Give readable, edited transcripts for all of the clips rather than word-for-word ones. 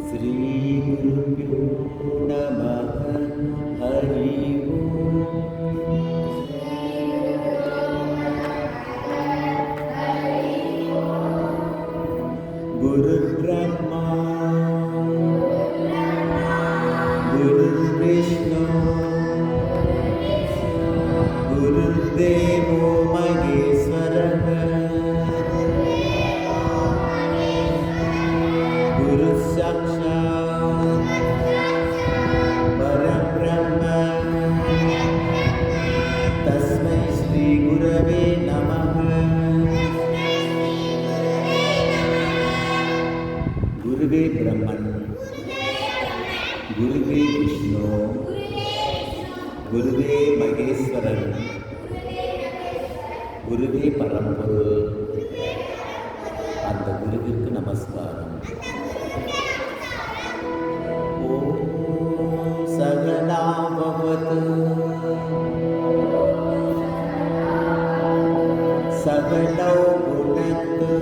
श्रीगुरुभ्यो नमः। हरि गुरुर्ब्रह्मा गुरुर्विष्णु गुरुर्देवो महेश्वरः गुरुसाक्षात् परब्रह्म तस्मै श्रीगुरवे नमः। गुरुवे ब्रह्मन् गुरुवे विष्णु गुरुवे महेश्वरன் குருவே பரம்பொருள். அந்த குருவிற்கு நமஸ்காரம். ஓம் சகனா பவது சகனோ புனக்து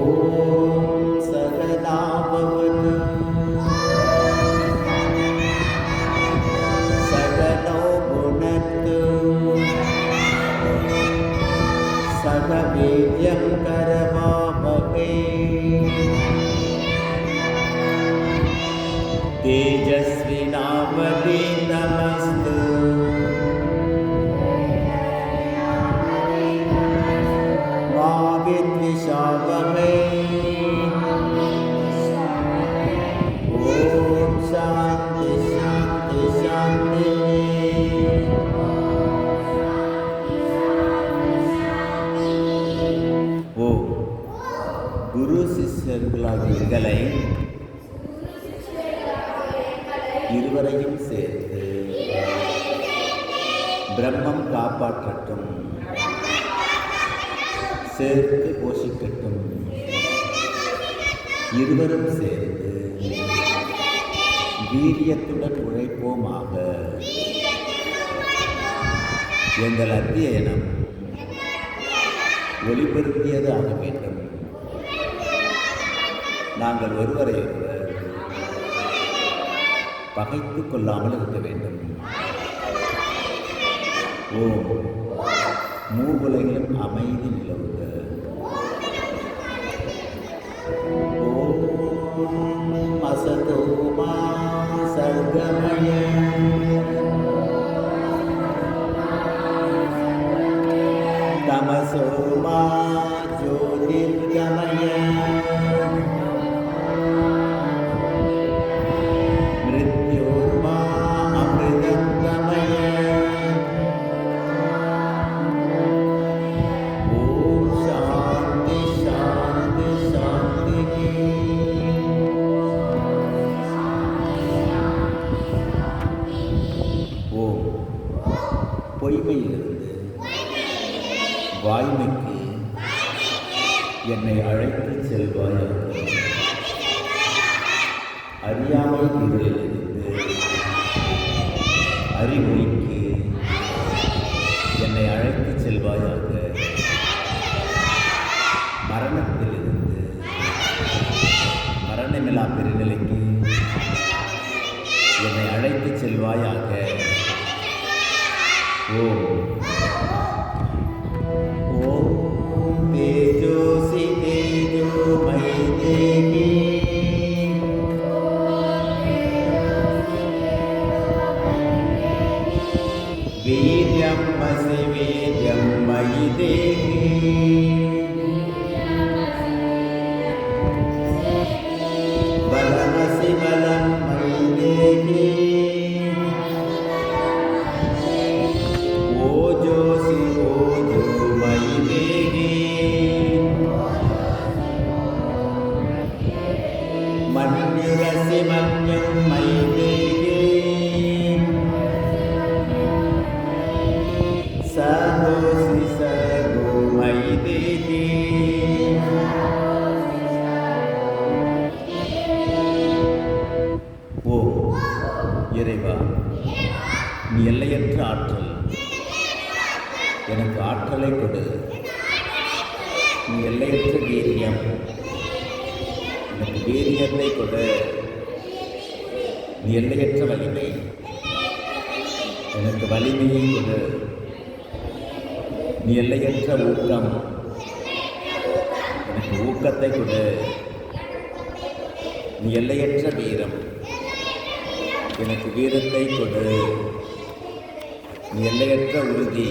ஓம் சகனா பவது सगवीर्यं करवावहै तेजस्विनावधीतमस्तु मा विद्विषावहै। ॐ शान्ति शान्ति शान्ति। குரு சிஷ்யர்களாகிய எங்களை இருவரையும் சேர்த்து பிரம்மம் காப்பாற்றட்டும், சேர்த்து போஷிக்கட்டும். இருவரும் சேர்ந்து வீரியத்துடன் உழைப்போமாக. எங்கள் அத்தியனம் ஒளிபெருக்கியது ஆக வேண்டும். நாங்கள் ஒருவரை ஒருவர் பகைத்துக் கொள்ளாமல் இருக்க வேண்டும். ஓம் மூவுலகிலும் அமைதி நிலவுக. ஓம் அசதோ மா சர்வமய தமசோ மா ஜோதிர்கமய பொய்மையிலிருந்து வாய்மைக்கு என்னை அழைத்து செல்வாயாக. அறியாமை இருளிலிருந்து அறிவொளிக்கு என்னை அழைத்து செல்வாயாக. மரணத்திலிருந்து மரணமில்லா பெருநிலைக்கு என்னை அழைத்து செல்வாயாக. ஓம் ஓம் தேஜோசி தேஜோமயி தேவி வீர்யம் அசி வீர்யம் மயி தேவி பலமசி பலம் மயி தேவி ஓஜோசி ஓஜோ மயி தேவி மன்யுரசி மன்யம் மயி தேவி சகோசி சகோ மயி தேவி ஓ இறைவா, நீ எல்லையற்ற ஆற்றல். எனக்கு ஆற்றலை கொடு. தைரியம், எனக்கு வீரியத்தை கொடு. நீ எல்லையற்ற வலிமை, எனக்கு வலிமையை கொடு. நீ எல்லையற்ற ஊக்கம், எனக்கு ஊக்கத்தை கொடு. நீ எல்லையற்ற வீரம், எனக்கு வீரத்தை கொடு. நீ எல்லையற்ற உறுதி,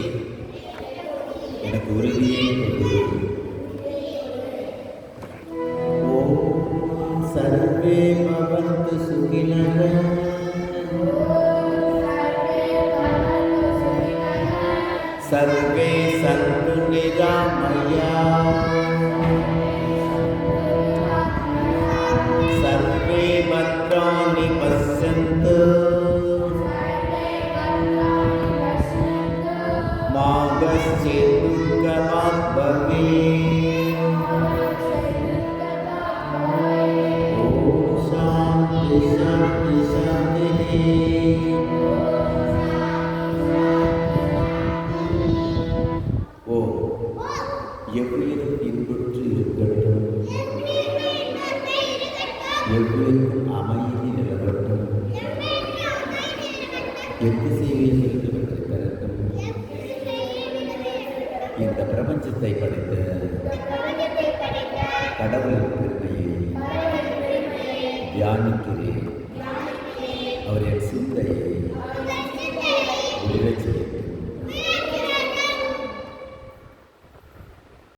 எனக்கு உறுதியை கொடு. ஓம் சர்வே பவந்து சுகினः. सर्वे सन्तु निरामयाः. सर्वे भद्राणि पश्यन्तु मा कश्चित् दुःखभाग् भवेत्. ॐ शान्ति शान्ति शान्तिः. எவ்வுயிரும் இன்புற்று இருக்கட்டும், எவ்வுயிரும் அமைதி நிலவட்டும், எத்திசையில் சென்று பெறட்டும். இந்த பிரபஞ்சத்தை படைத்த கடவுளின் பெருமையை